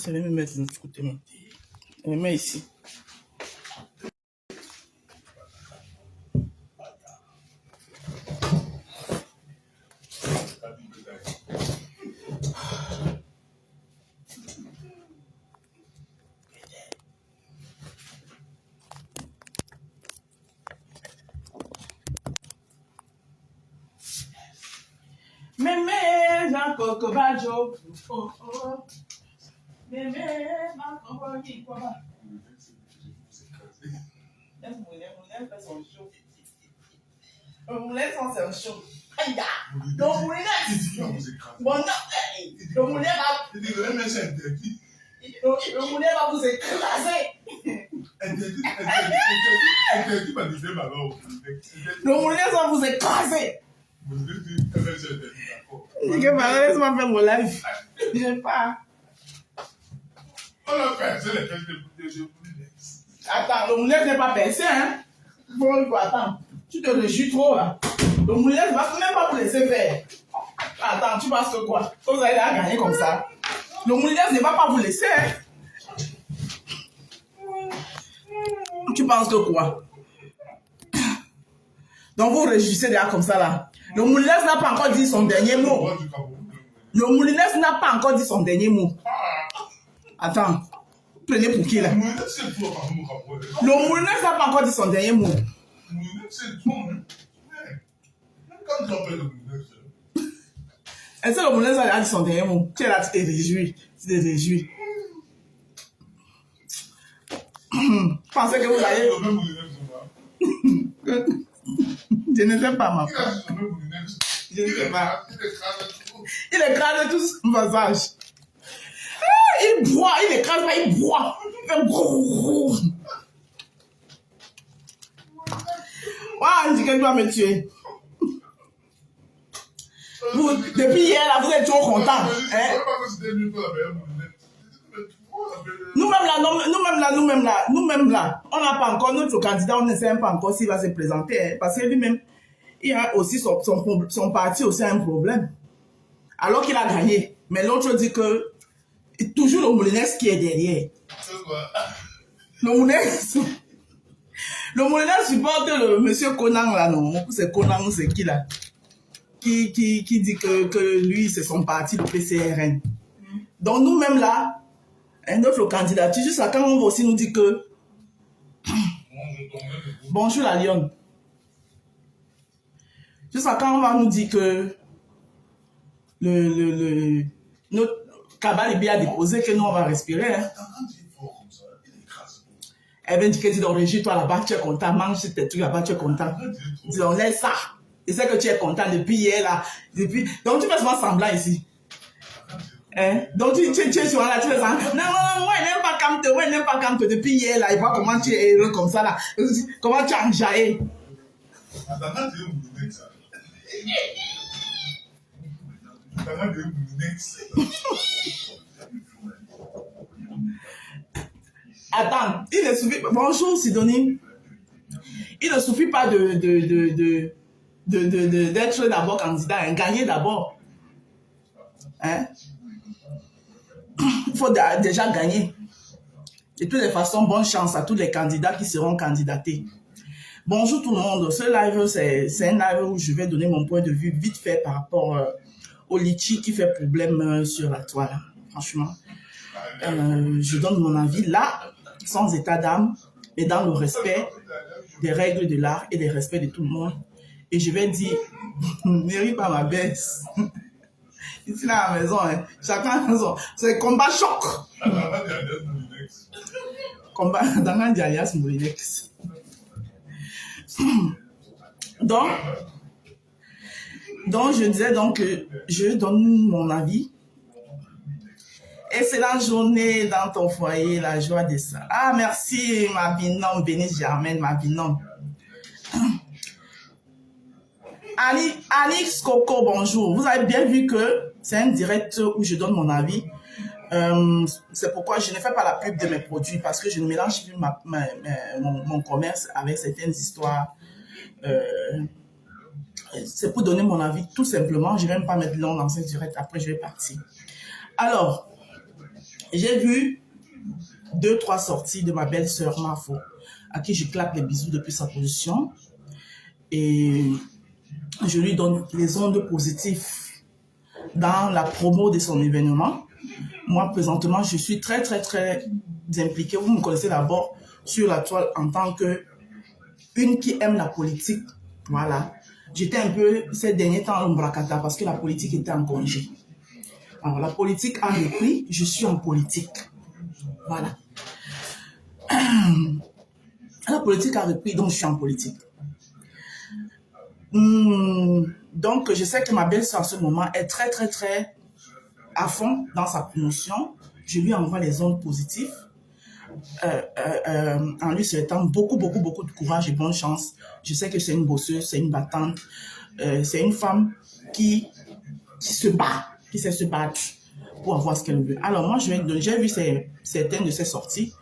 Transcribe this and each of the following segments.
Je vais me mettre de l'autre côté. Je me mets ici. Mémé, Jean Coco Bajo. Oh, oh. Mémé, ma compagnie, quoi. Moulin fait son show. Moulin fait son show. Aïe, donc Moulin. Bon, non, le Moulin va. Le Moulin va vous écraser. Le Moulin va vous écraser. Laisse-moi faire mon live. Je sais pas. Attends, le moulin n'est pas percé, hein? Bon, attends, tu te réjouis trop, là. Le moulin ne va même pas vous laisser faire. Attends, tu penses que quoi? Vous allez la gagner comme ça. Le moulin ne va pas vous laisser, hein? Tu penses que quoi? Donc vous réjouissez déjà comme ça, là. Le moulin n'a pas encore dit son dernier mot. Le moulinès n'a pas encore dit son dernier mot. Attends, prenez pour qui là? Le moulinès n'a pas encore dit son dernier mot. Est-ce que le moulinès a dit son dernier mot? Tu es là, tu t'es réjoui. Tu t'es réjoui. Je pensais que vous allez... Je ne sais pas, ma femme. Je ne sais pas. Il écrase tout son passage. Il boit, il écrase pas, il boit. Il fait brrrr. On dit qu'elle doit me tuer. Vous, depuis hier, là, vous êtes toujours content. Hein? Nous-mêmes là, on n'a pas encore notre candidat, on ne sait même pas encore s'il va se présenter. Hein, parce que lui-même, il a aussi son parti aussi a un problème. Alors qu'il a gagné. Mais l'autre dit que toujours le moulinès qui est derrière. Le moulinès supporte le monsieur Conan là, non? C'est Conan, c'est qui là? Qui dit que lui, c'est son parti, le PCRN. Donc nous-mêmes là, notre candidature, juste là, quand on va aussi nous dire que... Bonjour la lionne. Juste là, quand on va nous dire que notre cabane est bien déposé, que nous on va respirer. Hein. Elle vient dire que tu dois régir toi là-bas, tu es content, mange tes trucs là-bas, tu es content. Dis on laisse ça. Et c'est que tu es content depuis hier là. Donc tu fais souvent semblant ici. Hein? Donc tu es souvent là, tu fais ça. Non, moi il n'aime pas Camte, depuis hier là, il voit comment tu es heureux comme ça là. Comment tu as enjaillé. Attends, il ne suffit pas. Bonjour Sidonie. Il ne suffit pas d'être d'abord candidat, hein, gagner d'abord. Hein? Il faut déjà gagner. De toutes les façons, bonne chance à tous les candidats qui seront candidatés. Bonjour tout le monde. Ce live, c'est un live où je vais donner mon point de vue vite fait par rapport au litchi qui fait problème sur la toile. Franchement, je donne mon avis là, sans état d'âme, mais dans le respect des règles de l'art et des respects de tout le monde. Et je vais dire, ne ris pas ma baisse. Ici là à la maison, hein, chacun a raison. C'est combat choc. Combat dans alias Moulinex. Donc, je disais donc que je donne mon avis. Excellente journée dans ton foyer, la joie de ça. Ah, merci, ma binôme, Bénice Germaine, ma binôme. Alix Coco, bonjour. Vous avez bien vu que c'est un direct où je donne mon avis. C'est pourquoi je ne fais pas la pub de mes produits parce que je ne mélange plus mon commerce avec certaines histoires. C'est pour donner mon avis tout simplement. Je ne vais même pas mettre long dans ce direct. Après, je vais partir. Alors, J'ai vu 2-3 sorties de ma belle-sœur Mafo, à qui je claque les bisous depuis sa position. Et je lui donne les ondes positives dans la promo de son événement. Moi, présentement, je suis très impliquée. Vous me connaissez d'abord sur la toile en tant que une qui aime la politique. Voilà. J'étais un peu, ces derniers temps, l'ombracata parce que la politique était en congé. Alors, la politique a repris, je suis en politique. Voilà. La politique a repris, donc je suis en politique. Donc, je sais que ma belle-sœur, en ce moment, est très à fond dans sa promotion. Je lui envoie les ondes positives en lui souhaitant beaucoup de courage et bonne chance. Je sais que c'est une bosseuse, c'est une battante, c'est une femme qui se bat, qui sait se battre pour avoir ce qu'elle veut. Alors moi, j'ai vu certaines de ses sorties.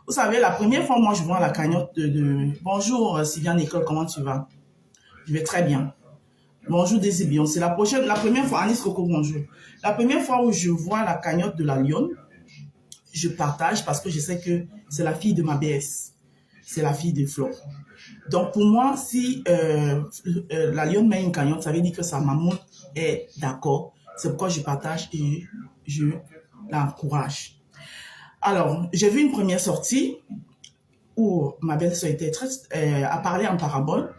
Vous savez, la première fois, moi, je vois la cagnotte de... Bonjour, Sylvia Nicole, comment tu vas? Je vais très bien. Bonjour, Daisy Beyoncé. La première fois, Anis Coco, bonjour. La première fois où je vois la cagnotte de la Lionne, je partage parce que je sais que c'est la fille de ma BS. C'est la fille de Flo. Donc, pour moi, si la Lionne met une cagnotte, ça veut dire que sa maman est d'accord. C'est pourquoi je partage et je l'encourage. Alors, j'ai vu une première sortie où ma belle-sœur a parlé en parabole.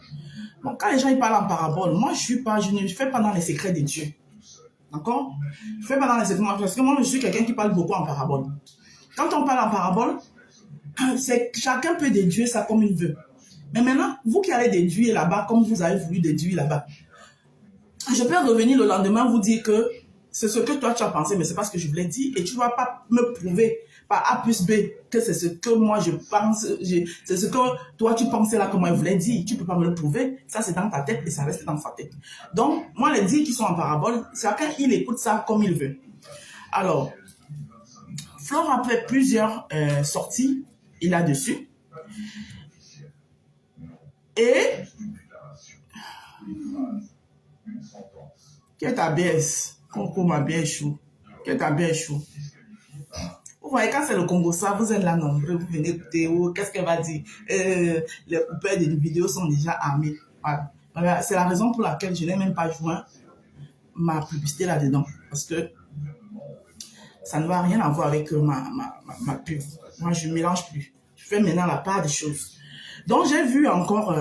Bon, quand les gens ils parlent en parabole, moi, je ne fais pas dans les secrets de Dieu. D'accord? Je ne fais pas dans les secrets, parce que moi, je suis quelqu'un qui parle beaucoup en parabole. Quand on parle en parabole, c'est chacun peut déduire ça comme il veut. Mais maintenant, vous qui allez déduire là-bas comme vous avez voulu déduire là-bas, je peux revenir le lendemain vous dire que c'est ce que toi tu as pensé, mais c'est pas ce que je voulais dire et tu ne vas pas me prouver par A plus B que c'est ce que moi je pense, c'est ce que toi tu pensais là que moi je voulais dire. Tu ne peux pas me le prouver, ça c'est dans ta tête et ça reste dans sa tête. Donc, moi les dires qui sont en parabole, chacun il écoute ça comme il veut. Alors, Flore a fait plusieurs sorties là-dessus. Et qui est ta BS? Concours ma bien chou. Qui est ta bien chou? Vous voyez, quand c'est le Congo, ça, vous êtes là nombreux, vous venez écouter, oh, qu'est-ce qu'elle va dire? Les coupeurs de vidéos sont déjà armés. Voilà. C'est la raison pour laquelle je n'ai même pas joint ma publicité là-dedans. Parce que ça ne va rien avoir avec ma pub. Moi, je ne mélange plus. Je fais maintenant la part des choses. Donc, j'ai vu encore...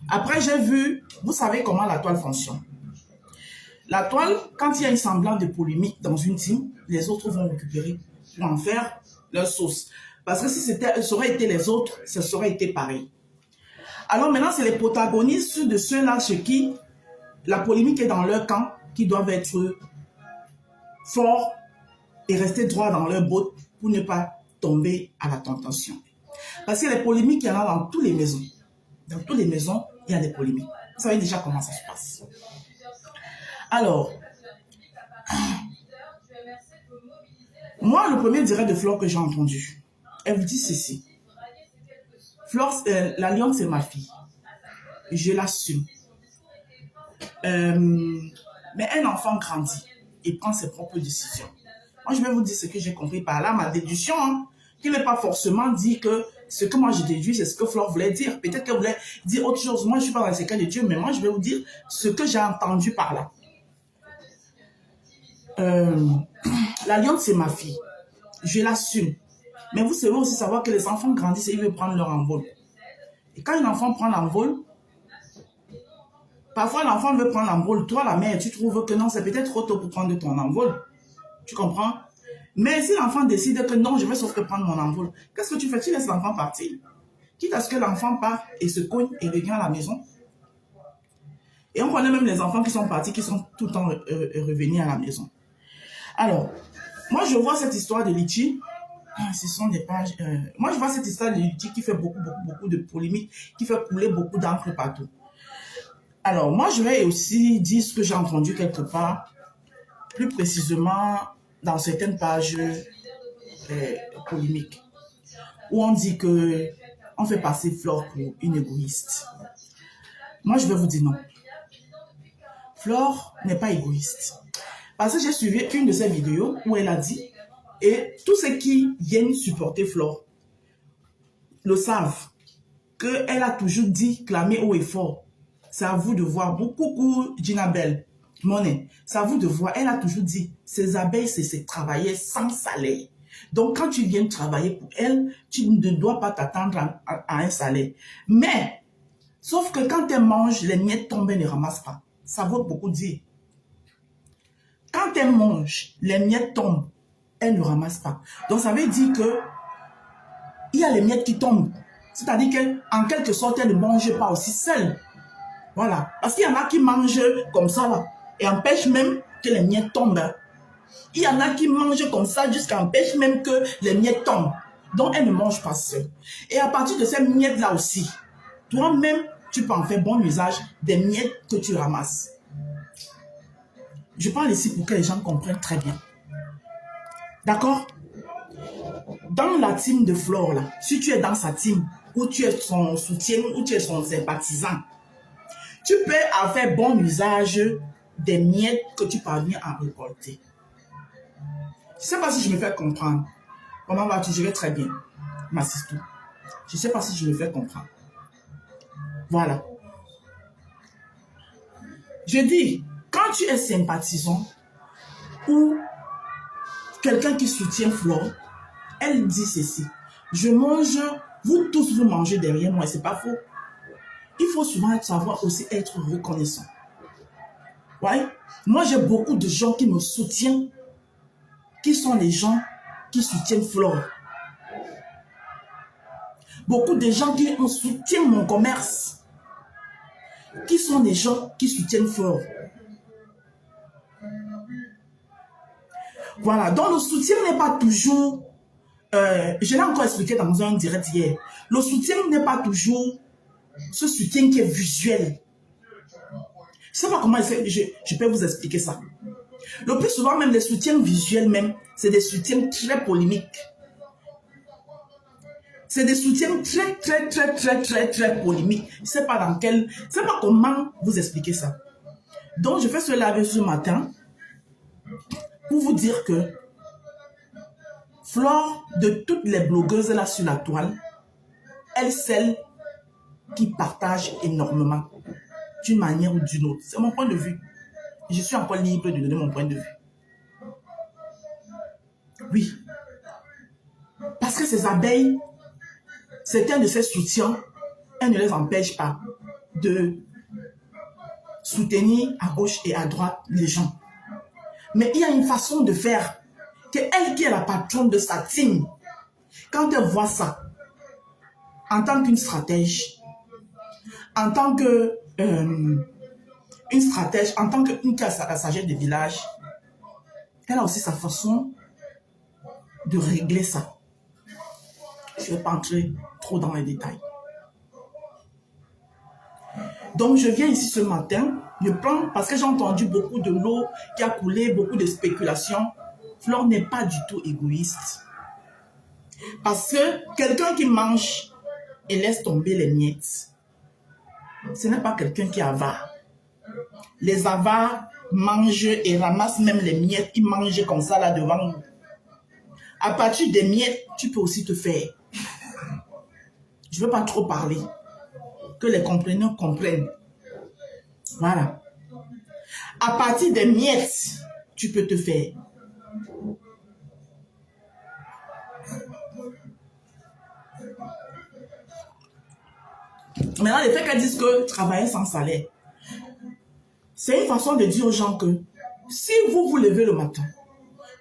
après, j'ai vu... Vous savez comment la toile fonctionne. La toile, quand il y a une semblance de polémique dans une team, les autres vont récupérer pour en faire leur sauce. Parce que si ça aurait été les autres, ça aurait été pareil. Alors maintenant, c'est les protagonistes de ceux-là chez qui la polémique est dans leur camp, qui doivent être forts et rester droits dans leur botte pour ne pas tomber à la tentation. Parce que les polémiques, il y en a dans toutes les maisons. Dans toutes les maisons, il y a des polémiques. Vous savez déjà comment ça se passe. Alors, moi, le premier direct de Flore que j'ai entendu, elle vous dit ceci. Flore, la Lionne, c'est ma fille. Je l'assume. Mais un enfant grandit et prend ses propres décisions. Moi, je vais vous dire ce que j'ai compris par là, ma déduction, hein, qui n'est pas forcément dit que ce que moi j'ai déduit, c'est ce que Flore voulait dire. Peut-être qu'elle voulait dire autre chose. Moi, je ne suis pas dans le secret de Dieu, mais moi, je vais vous dire ce que j'ai entendu par là. La Lionne, c'est ma fille. Je l'assume. Mais vous savez aussi savoir que les enfants grandissent et ils veulent prendre leur envol. Et quand un enfant prend l'envol, parfois l'enfant veut prendre l'envol. Toi, la mère, tu trouves que non, c'est peut-être trop tôt pour prendre ton envol. Tu comprends? Mais si l'enfant décide que non, je vais sauf que prendre mon envol, qu'est-ce que tu fais? Tu laisses l'enfant partir. Quitte à ce que l'enfant part et se cogne et revient à la maison. Et on connaît même les enfants qui sont partis, qui sont tout le temps revenus à la maison. Alors, moi, je vois cette histoire de Litchi. Ce sont des pages. Moi, je vois cette histoire de Litchi qui fait beaucoup de polémiques, qui fait couler beaucoup d'encre partout. Alors, moi, je vais aussi dire ce que j'ai entendu quelque part, plus précisément dans certaines pages polémiques, où on dit que on fait passer Flore pour une égoïste. Moi, je vais vous dire non. Flore n'est pas égoïste. Parce que j'ai suivi une de ses vidéos où elle a dit, et tous ceux qui viennent supporter Flore le savent, qu'elle a toujours dit, clamé haut et fort. C'est à vous de voir. Coucou Ginabel, Monet, c'est à vous de voir. Elle a toujours dit, ces abeilles, c'est travailler sans salaire. Donc, quand tu viens travailler pour elle, tu ne dois pas t'attendre à un salaire. Mais, sauf que quand elle mange, les miettes tombent et ne ramassent pas. Ça veut beaucoup dire. Quand elle mange, les miettes tombent, elle ne ramasse pas. Donc, ça veut dire que il y a les miettes qui tombent. C'est-à-dire qu'en quelque sorte, elle ne mange pas aussi seule. Voilà. Parce qu'il y en a qui mangent comme ça, là, et empêchent même que les miettes tombent. Il y en a qui mangent comme ça jusqu'à empêcher même que les miettes tombent. Donc, elle ne mange pas seule. Et à partir de ces miettes-là aussi, toi-même, tu peux en faire bon usage des miettes que tu ramasses. Je parle ici pour que les gens comprennent très bien. D'accord? Dans la team de Flore, là, si tu es dans sa team, ou tu es son soutien, ou tu es son sympathisant, tu peux en faire bon usage des miettes que tu parviens à récolter. Je ne sais pas si je me fais comprendre. Comment vas-tu? Je vais très bien, ma sister. Je ne sais pas si je me fais comprendre. Voilà. Je dis, quand tu es sympathisant ou quelqu'un qui soutient Flore, elle dit ceci. Je mange, vous tous vous mangez derrière moi et ce n'est pas faux. Il faut souvent savoir aussi être reconnaissant. Ouais. Moi, j'ai beaucoup de gens qui me soutiennent, qui sont les gens qui soutiennent Flore. Beaucoup de gens qui soutiennent mon commerce, qui sont des gens qui soutiennent Flore. Voilà, donc le soutien n'est pas toujours, je l'ai encore expliqué dans un direct hier, le soutien n'est pas toujours ce soutien qui est visuel. Je ne sais pas comment je peux vous expliquer ça. Le plus souvent, même les soutiens visuels, même, c'est des soutiens très polémiques. C'est des soutiens très polémiques. Je ne sais pas dans quel, je ne sais pas comment vous expliquer ça. Donc, je fais ce live ce matin pour vous dire que Flore, de toutes les blogueuses là sur la toile, elle est celle qui partage énormément d'une manière ou d'une autre. C'est mon point de vue. Je suis encore libre de donner mon point de vue. Oui. Parce que ces abeilles, c'est un de ces soutiens, elle ne les empêche pas de soutenir à gauche et à droite les gens. Mais il y a une façon de faire que elle qui est la patronne de sa team, quand elle voit ça, en tant qu'une stratège, en tant que une stratège, en tant qu'une qui a la sagesse de village, elle a aussi sa façon de régler ça. Je ne vais pas entrer trop dans les détails. Donc, je viens ici ce matin, je prends, parce que j'ai entendu beaucoup de l'eau qui a coulé, beaucoup de spéculations. Flore n'est pas du tout égoïste. Parce que quelqu'un qui mange et laisse tomber les miettes, ce n'est pas quelqu'un qui est avare. Les avares mangent et ramassent même les miettes, ils mangent comme ça là devant nous. À partir des miettes, tu peux aussi te faire. Je ne veux pas trop parler. Que les compreneurs comprennent. Voilà. À partir des miettes, tu peux te faire. Maintenant, le fait qu'elles disent que travailler sans salaire, c'est une façon de dire aux gens que si vous vous levez le matin,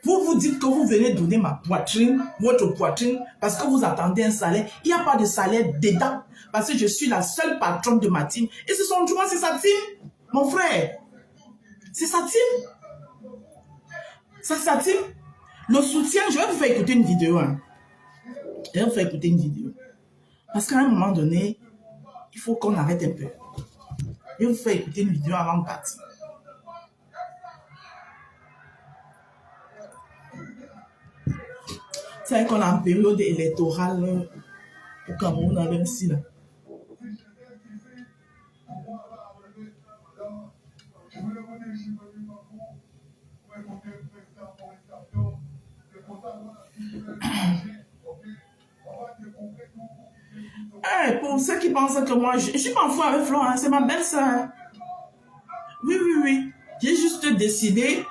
vous vous dites que vous venez donner ma poitrine, votre poitrine, parce que vous attendez un salaire, il n'y a pas de salaire dedans, parce que je suis la seule patronne de ma team. Et c'est son droit, c'est sa team, mon frère. C'est sa team. C'est sa team. Le soutien, je vais vous faire écouter une vidéo. Hein. Je vais vous faire écouter une vidéo. Parce qu'à un moment donné, il faut qu'on arrête un peu. Je vais vous faire écouter une vidéo avant de partir. C'est vrai qu'on est en période électorale au Cameroun, dans le ici, là. pour ceux qui pensent que moi, je suis pas en fou avec Flo, hein, c'est ma belle-sœur. Oui, oui, oui. J'ai juste décidé,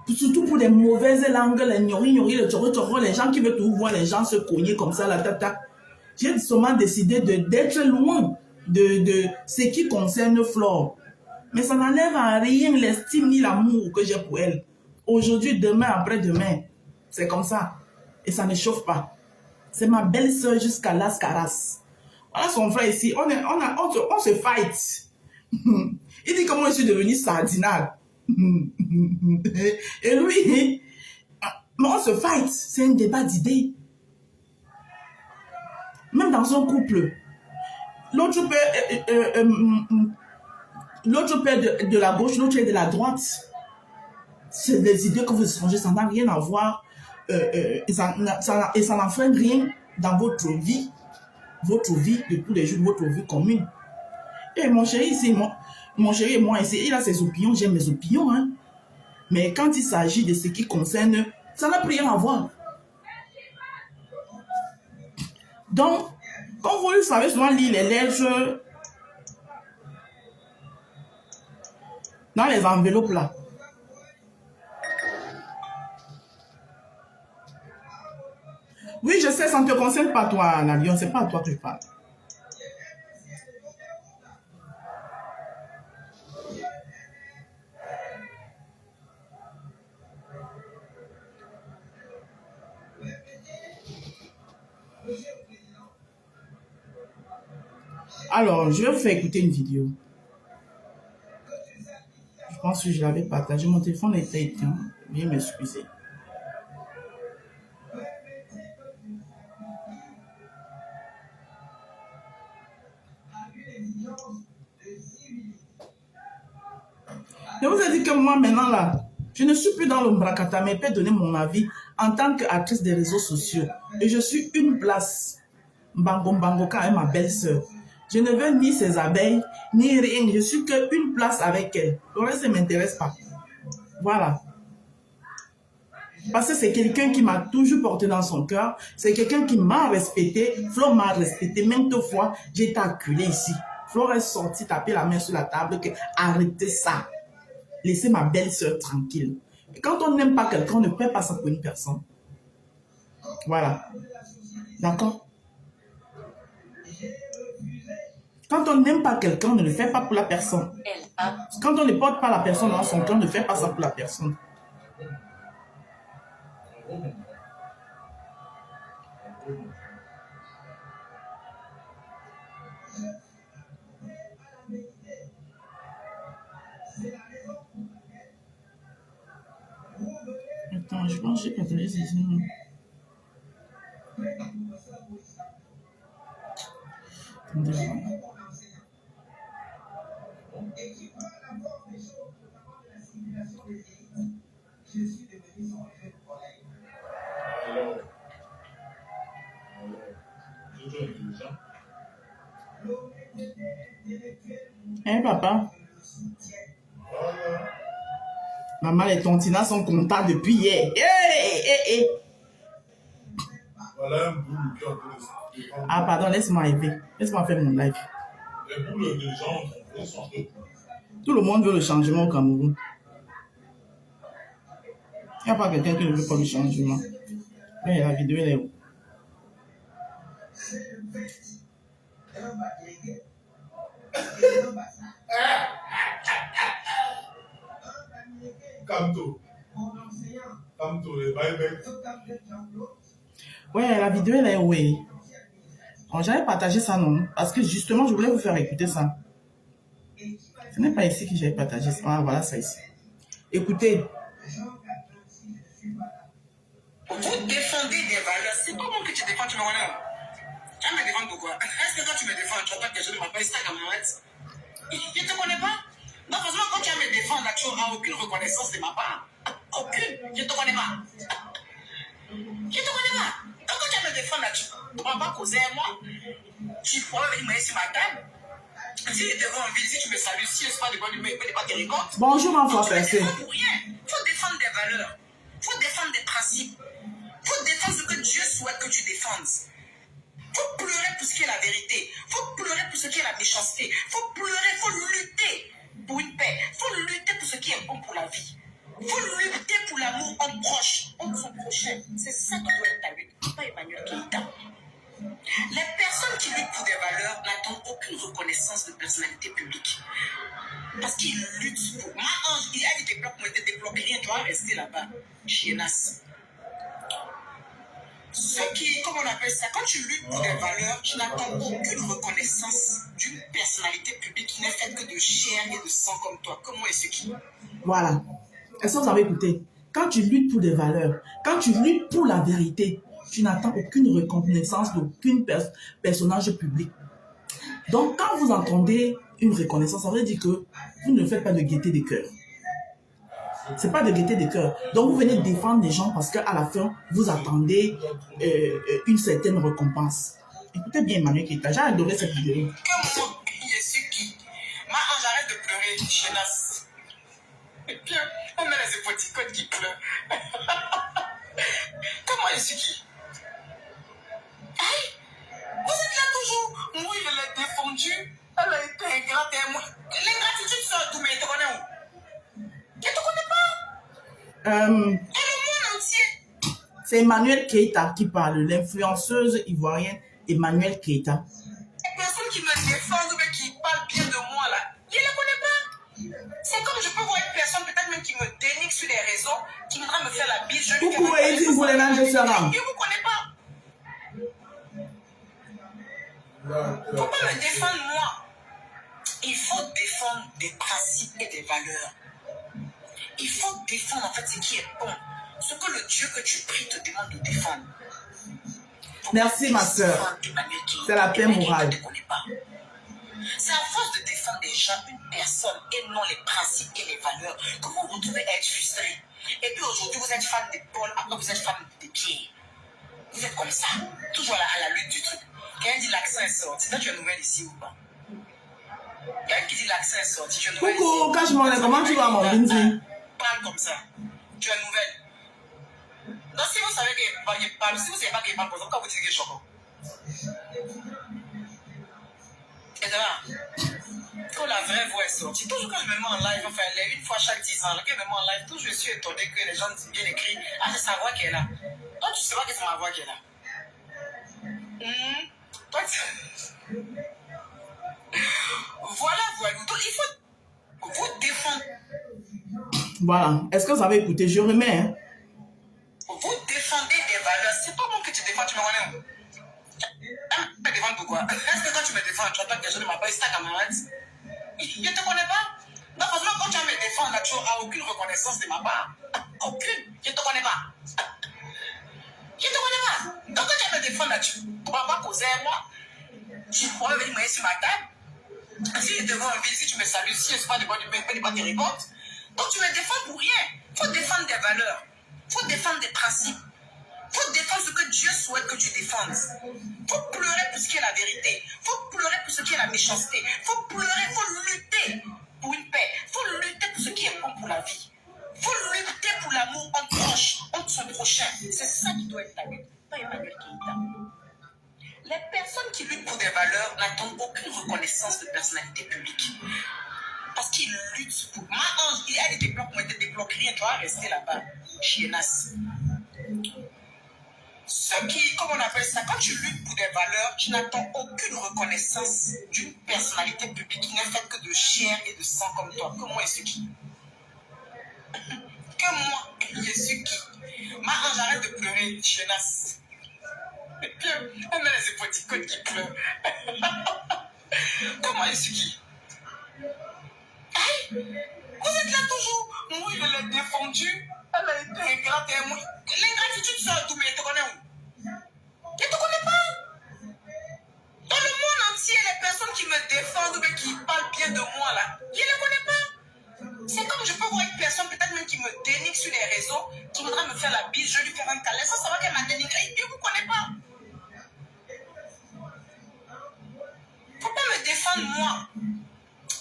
surtout pour les mauvaises langues, les gnori, les tchoro, les gens qui veulent tout voir, les gens se cogner comme ça, la tata. J'ai seulement décidé d'être loin de ce qui concerne Flore. Mais ça n'enlève à rien l'estime ni l'amour que j'ai pour elle. Aujourd'hui, demain, après-demain, c'est comme ça. Et ça ne chauffe pas. C'est ma belle-sœur jusqu'à Las Caras. Voilà son frère ici. On se fight. Il dit comment je suis devenu sardinal. Et lui, mais on se fight. C'est un débat d'idées. Même dans un couple. L'autre père de la gauche, l'autre est de la droite. C'est des idées que vous échangez, ça n'a rien à voir. Et ça n'enfreint rien dans votre vie de tous les jours, votre vie commune. Et mon chéri ici, mon chéri et moi ici, il a ses opinions, j'ai mes opinions. Hein. Mais quand il s'agit de ce qui concerne, ça n'a plus rien à voir. Donc, quand vous savez souvent lire les lettres dans les enveloppes là, oui, je sais, ça ne te concerne pas toi, la Lyon, c'est pas à toi que je parle. Alors, je vais vous faire écouter une vidéo. Je pense que je l'avais partagé. Mon téléphone était éteint. Veuillez m'excuser. Je vous ai dit que moi, maintenant, là, je ne suis plus dans l'ombracata, mais je peux donner mon avis en tant qu'actrice des réseaux sociaux. Et je suis une place. Bango Bangoka est ma belle-sœur. Je ne veux ni ses abeilles, ni rien. Je suis qu'une place avec elle. Le reste ne m'intéresse pas. Voilà. Parce que c'est quelqu'un qui m'a toujours porté dans son cœur. C'est quelqu'un qui m'a respecté. Flo m'a respecté. Maintes fois, j'ai été acculée ici. Flo est sortie taper la main sur la table. Que arrêtez ça. Laissez ma belle-sœur tranquille. Et quand on n'aime pas quelqu'un, on ne fait pas ça pour une personne. Voilà. D'accord? Quand on n'aime pas quelqu'un, on ne le fait pas pour la personne. Quand on ne porte pas la personne dans son cœur, on ne fait pas ça pour la personne. Attends, je pense que j'ai partagé ces images. Hein, papa? Maman, les tontinas sont contents depuis hier. Voilà un boule qui est en train de se défendre. Ah, pardon, laisse-moi arriver. Laisse-moi faire mon live. Les boules des gens ont changé. Tout le monde veut le changement au Cameroun. Il n'y a pas quelqu'un qui ne veut pas le changement. Mais la vidéo, elle est où? Camto, les bails. Ouais, la vidéo, elle est où? Bon, j'avais partagé ça, non? Parce que justement, je voulais vous faire écouter ça. Ce n'est pas ici que j'avais partagé ça. Ah, voilà ça ici. Écoutez. Vous défendez des valeurs. C'est pas moi que tu défends, tu me connais. Tu vas me défendre pourquoi? Est-ce que quand tu me défends, tu attends que je m'appelle Instagramouette? Je ne te connais pas. Non, forcément, quand tu vas me défendre, là, tu n'auras aucune reconnaissance de ma part. Aucune. Je ne te connais pas. Je ne te connais pas. Quand tu vas me défendre, là, tu ne vas pas causer à moi. Tu pourras venir me mettre sur ma table. Si je te rends envie, si tu me salues, si je ne suis pas de bonne humeur, je ne peux pas te répondre. Bonjour, ma foi percée. Il faut défendre des valeurs. Il faut défendre des principes. Il faut défendre ce que Dieu souhaite que tu défendes. Il faut pleurer pour ce qui est la vérité. Faut pleurer pour ce qui est la méchanceté. Faut pleurer, faut lutter pour une paix. Faut lutter pour ce qui est bon pour la vie. Faut lutter pour l'amour entre proches, entre son prochain. C'est ça qui doit être ta lutte, pas Emmanuel Keïta. Les personnes qui luttent pour des valeurs n'attendent aucune reconnaissance de personnalité publique. Parce qu'ils luttent pour... Ma ange, il a dit débloque, mais ne débloque rien, tu vas rester là-bas. Chiennasse. Ce qui, comment on appelle ça, quand tu luttes pour des valeurs, tu n'attends aucune reconnaissance d'une personnalité publique qui n'est faite que de chair et de sang comme toi. Comme moi et ce qui. Voilà. Est-ce que vous avez écouté? Quand tu luttes pour des valeurs, quand tu luttes pour la vérité, tu n'attends aucune reconnaissance d'aucun personnage public. Donc, quand vous entendez une reconnaissance, ça veut dire que vous ne faites pas de gaieté des cœurs. Ce n'est pas de gaieté des cœurs. Donc, vous venez défendre des gens parce qu'à la fin, vous attendez une certaine récompense. Écoutez bien, Emmanuel Keïta, j'ai adoré cette vidéo. Que moi, je suis qui? Ma ange, arrête de pleurer, Chiennasse. Et puis, on a les époticotes qui pleurent. Comment je suis qui? Aïe, vous êtes là toujours. Moi, je l'ai défendue. Elle a été ingrate et moi. L'ingratitude sort d'où, mais je te connais où? Je te connais pas. Et le monde entier. C'est Emmanuel Keïta qui parle, l'influenceuse ivoirienne Emmanuel Keïta. Les personnes qui me défendent ou qui parlent bien de moi, là, je ne les connais pas. C'est comme je peux voir une personne, peut-être même qui me dénigre sur les réseaux, qui viendra me faire la bise. Je lui Coucou, Edith Boulenan, je serai. Je ne vous connais pas. Faut pas me défendre moi. Il faut défendre des principes et des valeurs. Il faut défendre en fait ce qui est bon. Ce que le Dieu que tu pries te demande de défendre. Merci ma soeur. C'est la paix morale. C'est à force de défendre des gens, une personne et non les principes et les valeurs que vous vous retrouvez à être frustré. Et puis aujourd'hui vous êtes fan des Paul, après vous êtes fan des pieds. Vous êtes comme ça, toujours à la lutte du truc. Quelqu'un dit l'accent est sorti. Toi, tu es nouvelle ici ou pas? Quelqu'un qui dit l'accent est sorti. Tu es nouvelle coucou, ici. cache-moi, comment tu vas, mon Binzi? Parle comme ça. Tu es nouvelle. Donc, si vous savez qu'il parle, si vous ne savez pas qu'il parle, pourquoi vous dites qu'il est choquant? Et là, quand la vraie voix est sortie, toujours quand je me mets en live, enfin, une fois chaque 10 ans, quand je me mets en live, toujours je suis étonné que les gens bien écrit. Ah, c'est sa voix qui est là. Toi, tu sais pas que c'est ma voix qui est là. Toi, voilà. Donc, il faut vous défendre. Voilà. Est-ce que vous avez écouté? Je remets. Hein? Vous défendez des valeurs. C'est pas moi que tu défends, tu me connais où? Tu me défends pourquoi? Est-ce que quand tu me défends, tu attaques quelqu'un de ma part, c'est ta camarade? Je ne te connais pas. Non, forcément, quand tu vas me défendre, tu n'auras aucune reconnaissance de ma part. Aucune. Je ne te connais pas. Je ne te connais pas. Donc, quand tu vas me défendre, tu ne pourras pas causer à moi. Tu pourras venir me mettre sur ma table. Si je te vois en ville, si tu me salues, si je ne suis pas de bonne humeur, je ne peux pas te répondre. Donc, tu me défends pour rien. Il faut défendre des valeurs. Il faut défendre des principes. Il faut défendre ce que Dieu souhaite que tu défendes. Il faut pleurer pour ce qui est la vérité. Il faut pleurer pour ce qui est la méchanceté. Il faut pleurer, il faut lutter pour une paix. Il faut lutter pour ce qui est bon pour la vie. Il faut lutter pour l'amour entre proches, entre son prochain. C'est ça qui doit être ta lutte, pas Emmanuel Keïta. Les personnes qui luttent pour des valeurs n'attendent aucune reconnaissance de personnalité publique. Parce qu'ils luttent pour... Ma ange, il y a des déblocs, moi, des déblocs, rien, tu vas rester là-bas. Chiennasse. Ce qui, comment on appelle ça, quand tu luttes pour des valeurs, tu n'attends aucune reconnaissance d'une personnalité publique qui n'est faite que de chair et de sang comme toi. Que moi et ce qui? Que moi et ce qui? Ma ange, arrête de pleurer, chiennasse. Et puis, on a les époticotes qui pleurent. Comment et ce qui? Aïe, vous êtes là toujours. Moi, je l'ai défendue. Elle a été ingrate et moi. L'ingratitude sort d'où, mais je te connais où? Je ne te connais pas. Dans le monde entier, les personnes qui me défendent ou qui parlent bien de moi, là, je ne les connais pas. C'est comme je peux voir une personne, peut-être même qui me dénigre sur les réseaux, qui voudra me faire la bise, je lui faire un câlin. Ça va qu'elle m'a dénigré. Je ne vous connais pas. Il ne faut pas me défendre moi.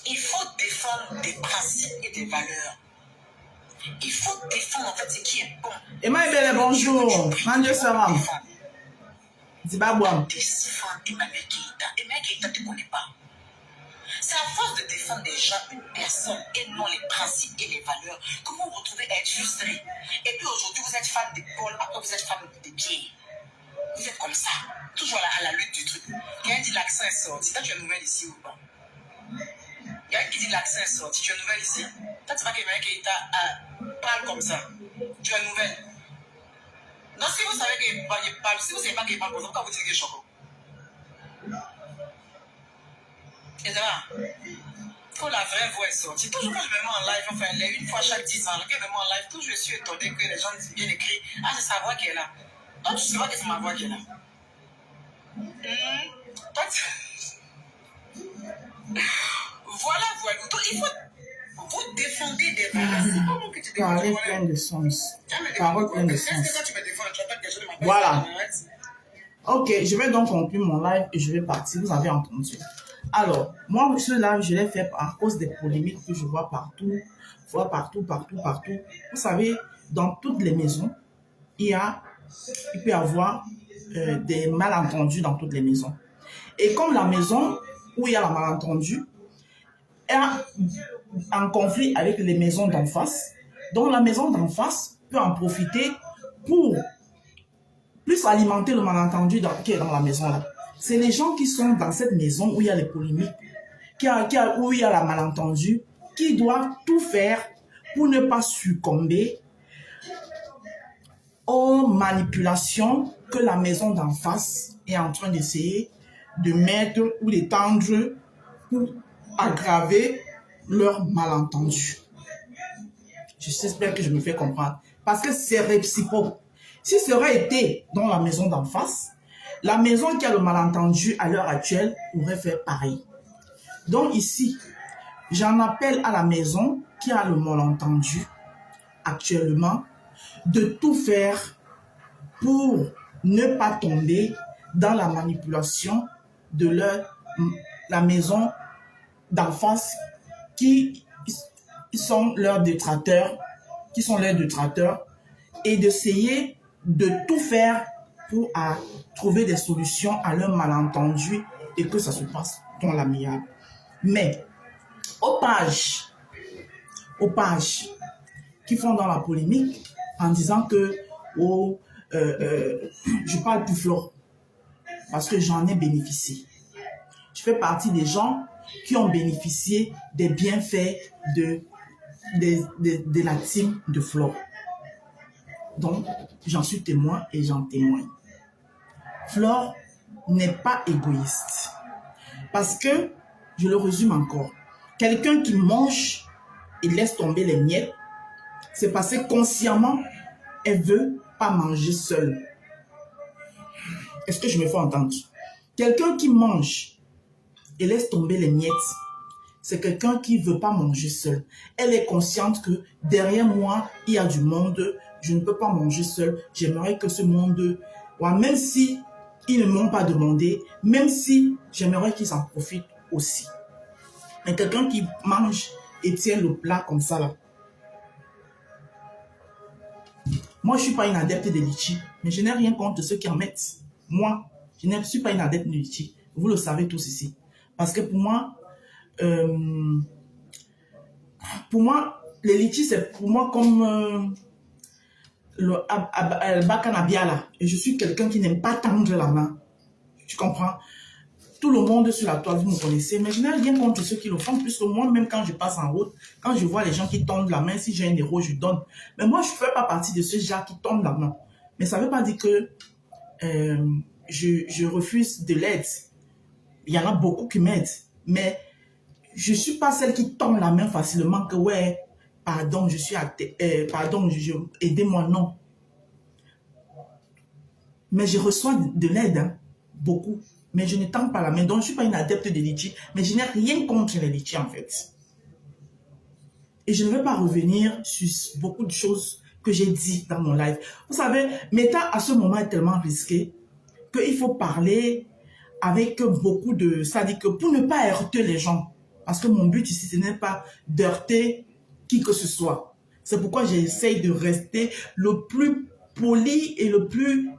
Il faut défendre des principes et des valeurs. Il faut défendre en fait ce qui est bon. Emma Ebele, bonjour. Mandé Saram. Zimbabwe. Défendre Emmanuel Keïta. Emmanuel Keïta ne te connaît pas. C'est à force de défendre des gens, une personne, et non les principes et les valeurs, que vous vous retrouvez à être frustré. Et puis aujourd'hui, vous êtes fan de Paul, après vous êtes fan de Pierre. Vous êtes comme ça, toujours à la lutte du truc. Quelqu'un dit l'accent est sorti. Toi, tu es nouvelle ici ou pas? Il y a un qui dit l'accent est sorti. Tu es nouvelle ici? Toi, tu vois qu'Emmanuel Keïta parle comme ça. Tu es nouvelle. Donc, si vous savez qu'il parle, si vous ne savez pas qu'il parle comme ça, pourquoi vous dites qu'il est choquant? Et là, quand la vraie voix est sortie, toujours quand je me mets en live, enfin, une fois chaque 10 ans, quand je me mets en live, toujours je suis étonné que les gens viennent écrire, ah, c'est sa voix qui est là. Donc, tu sais pas que c'est ma voix qui est là. Toi, voilà. Donc, il faut. Vous défendez des valeurs. C'est pas moi que tu défends. Parler plein de sens. Parole plein de sens. Est-ce que quand tu me défends, tu vas pas te cacher de ma part? Voilà. Ok, je vais donc conclure mon live et je vais partir. Vous avez entendu. Alors, moi, ce live, je l'ai fait à cause des polémiques que je vois partout. Partout. Vous savez, dans toutes les maisons, il peut y avoir des malentendus dans toutes les maisons. Et comme la maison où il y a la malentendu est en conflit avec les maisons d'en face, donc la maison d'en face peut en profiter pour plus alimenter le malentendu qui est dans la maison là. C'est les gens qui sont dans cette maison où il y a les polémiques, où il y a la malentendu, qui doivent tout faire pour ne pas succomber aux manipulations que la maison d'en face est en train d'essayer de mettre ou d'étendre pour aggraver leur malentendu. J'espère que je me fais comprendre. Parce que c'est réciproque. Si ça aurait été dans la maison d'en face, la maison qui a le malentendu à l'heure actuelle aurait fait pareil. Donc ici, j'en appelle à la maison qui a le malentendu actuellement de tout faire pour ne pas tomber dans la manipulation de la maison d'en face qui sont leurs détracteurs, et d'essayer de tout faire pour trouver des solutions à leur malentendu et que ça se passe dans l'amiable. Mais aux pages qui font dans la polémique en disant que je parle plus fort parce que j'en ai bénéficié. Je fais partie des gens qui ont bénéficié des bienfaits de la team de Flore. Donc, j'en suis témoin et j'en témoigne. Flore n'est pas égoïste. Parce que, je le résume encore, quelqu'un qui mange et laisse tomber les miettes, c'est parce que consciemment, elle ne veut pas manger seule. Est-ce que je me fais entendre? Quelqu'un qui mange et laisse tomber les miettes, c'est quelqu'un qui ne veut pas manger seul. Elle est consciente que derrière moi, il y a du monde. Je ne peux pas manger seul. J'aimerais que ce monde, même si ils ne m'ont pas demandé, même si j'aimerais qu'ils en profitent aussi. Mais quelqu'un qui mange et tient le plat comme ça là. Moi, je ne suis pas une adepte de litchi, mais je n'ai rien contre ceux qui en mettent. Moi, je ne suis pas une adepte de litchi. Vous le savez tous ici. Parce que pour moi, les litchis, c'est pour moi comme le bakanabiala. Et je suis quelqu'un qui n'aime pas tendre la main. Tu comprends? Tout le monde sur la toile, vous me connaissez, mais je n'ai rien contre ceux qui le font, puisque moi, même quand je passe en route, quand je vois les gens qui tendent la main, si j'ai un héros, je donne. Mais moi, je ne fais pas partie de ceux gens qui tendent la main. Mais ça ne veut pas dire que je refuse de l'aide. Il y en a beaucoup qui m'aident. Mais je ne suis pas celle qui tend la main facilement, que ouais, pardon, aidez-moi, non. Mais je reçois de l'aide, hein, beaucoup. Mais je ne tends pas la main. Donc, je ne suis pas une adepte de litchi. Mais je n'ai rien contre les litchis, en fait. Et je ne vais pas revenir sur beaucoup de choses que j'ai dit dans mon live. Vous savez, Meta, à ce moment, est tellement risqué qu'il faut parler avec beaucoup de... C'est-à-dire que pour ne pas heurter les gens. Parce que mon but ici, ce n'est pas d'heurter qui que ce soit. C'est pourquoi j'essaye de rester le plus poli et le plus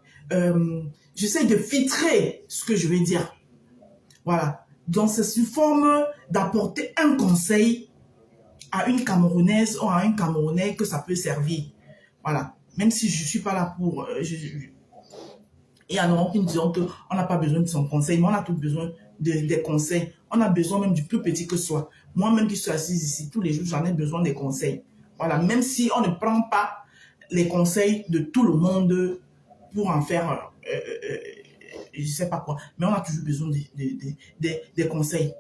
j'essaie de filtrer ce que je vais dire. Voilà. Donc, c'est une forme d'apporter un conseil à une Camerounaise ou à un Camerounais que ça peut servir. Voilà. Même si je ne suis pas là pour... il y en a qui nous disent qu'on n'a pas besoin de son conseil, mais on a tout besoin des conseils. On a besoin même du plus petit que soit. Moi-même qui suis assise ici, tous les jours, j'en ai besoin des conseils. Voilà. Même si on ne prend pas les conseils de tout le monde pour en faire... je ne sais pas quoi. Mais on a toujours besoin des conseils.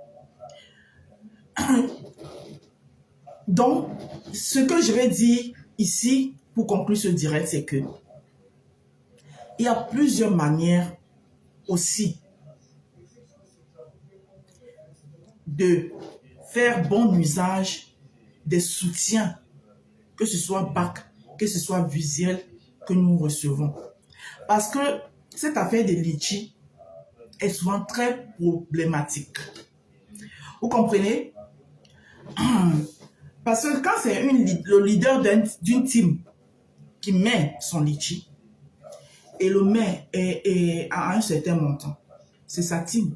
Donc, ce que je vais dire ici, pour conclure ce direct, c'est que il y a plusieurs manières aussi de faire bon usage des soutiens, que ce soit bac, que ce soit visuel, que nous recevons. Parce que cette affaire de litchi est souvent très problématique. Vous comprenez? Parce que quand c'est le leader d'une team qui met son litchi et le met à un certain montant, c'est sa team.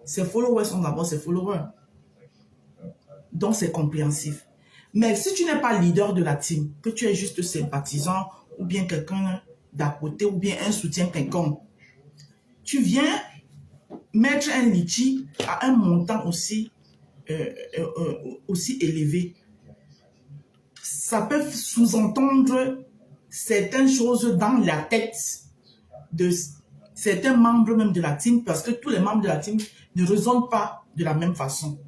Ses followers sont d'abord ses followers. Donc c'est compréhensif. Mais si tu n'es pas leader de la team, que tu es juste sympathisant ou bien quelqu'un d'à côté ou bien un soutien quelconque, tu viens mettre un litchi à un montant aussi élevé. Ça peut sous-entendre certaines choses dans la tête de certains membres même de la team, parce que tous les membres de la team ne raisonnent pas de la même façon.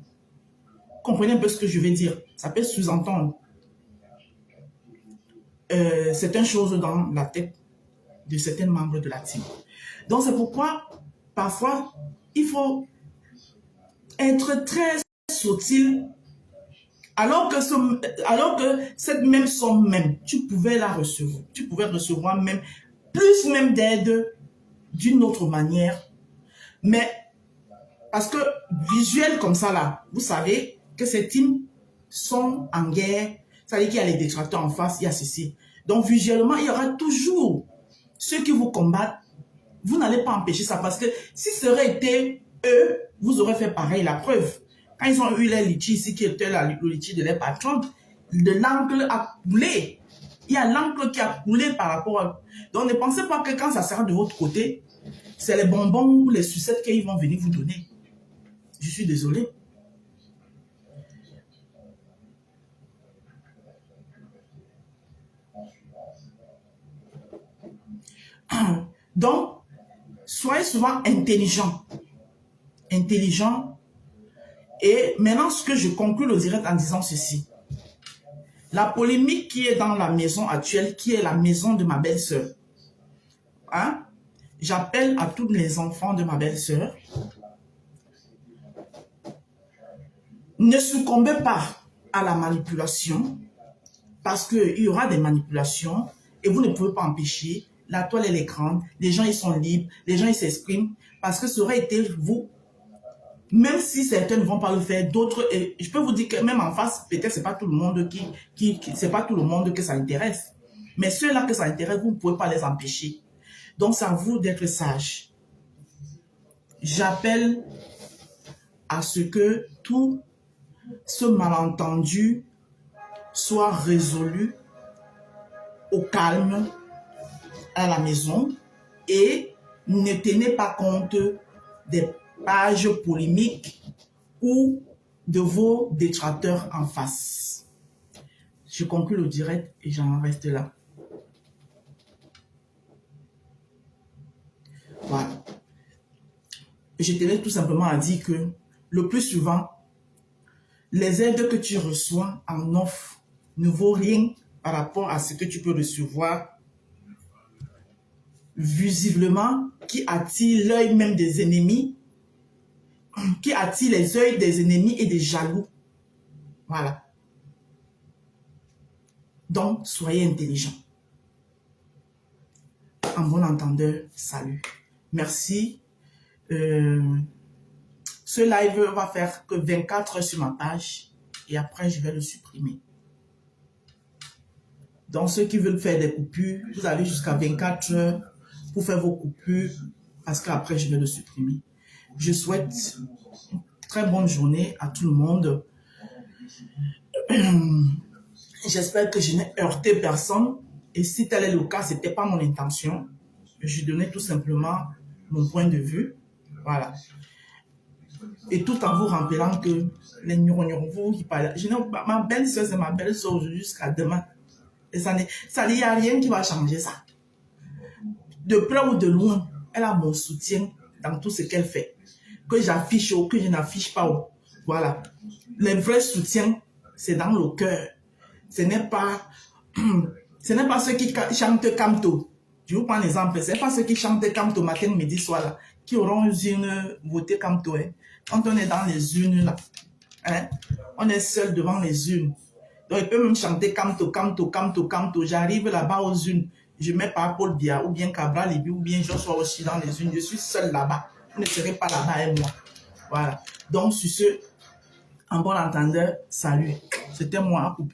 Comprenez un peu ce que je veux dire. Ça peut sous-entendre certaines choses dans la tête de certains membres de la team. Donc c'est pourquoi parfois il faut être très subtil. Alors que cette même somme même, tu pouvais la recevoir. Tu pouvais recevoir même plus même d'aide d'une autre manière. Mais parce que visuel comme ça là, vous savez que ces teams sont en guerre. Ça veut dire qu'il y a les détracteurs en face, il y a ceci. Donc visuellement, il y aura toujours ceux qui vous combattent. Vous n'allez pas empêcher ça parce que si ça aurait été eux, vous aurez fait pareil. La preuve. Quand ils ont eu les litchis ici, qui était le litchi de leur patron, de l'encre a coulé. Il y a l'encre qui a coulé par rapport à... Donc ne pensez pas que quand ça sera de votre côté, c'est les bonbons ou les sucettes qu'ils vont venir vous donner. Je suis désolé. Donc, soyez souvent intelligent. Intelligent. Et maintenant, ce que je conclue le direct en disant ceci. La polémique qui est dans la maison actuelle, qui est la maison de ma belle-sœur. Hein? J'appelle à tous les enfants de ma belle-sœur. Ne succombez pas à la manipulation, parce qu'il y aura des manipulations et vous ne pouvez pas empêcher. La toile, elle est grande, les gens, ils sont libres, les gens, ils s'expriment, parce que ça aurait été vous. Même si certains ne vont pas le faire, d'autres, et je peux vous dire que même en face, peut-être c'est pas tout le monde c'est pas tout le monde que ça intéresse. Mais ceux-là que ça intéresse, vous ne pouvez pas les empêcher. Donc c'est à vous d'être sage. J'appelle à ce que tout ce malentendu soit résolu au calme à la maison et ne tenez pas compte des pages polémiques ou de vos détracteurs en face. Je conclue le direct et j'en reste là. Voilà. Je tenais tout simplement à dire que le plus souvent, les aides que tu reçois en offre ne vaut rien par rapport à ce que tu peux recevoir visiblement, qui attire l'œil même des ennemis, qui attire les yeux des ennemis et des jaloux. Voilà. Donc, soyez intelligents. En bon entendeur, salut. Merci. Ce live va faire que 24 heures sur ma page et après, je vais le supprimer. Donc, ceux qui veulent faire des coupures, vous avez jusqu'à 24 heures pour faire vos coupures parce qu'après, je vais le supprimer. Je souhaite une très bonne journée à tout le monde. J'espère que je n'ai heurté personne. Et si tel est le cas, ce n'était pas mon intention. Je donnais tout simplement mon point de vue. Voilà. Et tout en vous rappelant que les vous qui parlent, ma belle-soeur, c'est ma belle-soeur jusqu'à demain. Et ça n'y a rien qui va changer ça. De près ou de loin, elle a mon soutien dans tout ce qu'elle fait. Que j'affiche ou que je n'affiche pas. Voilà. Le vrai soutien, c'est dans le cœur. Ce n'est pas ceux qui chantent Kamto. Je vous prends un exemple. Ce n'est pas ceux qui chantent Kamto matin, midi, soir là, qui auront une voté Kamto. Hein. Quand on est dans les urnes là, hein, on est seul devant les urnes. Donc il peut même chanter Kamto, Kamto, Kamto, Kamto. J'arrive là-bas aux urnes. Je mets par Paul Biya ou bien Cabral Libi ou bien Joshua aussi dans les urnes. Je suis seul là-bas. Vous ne serez pas là-bas avec moi. Voilà. Donc sur ce, en bon entendeur, salut. C'était moi à couper.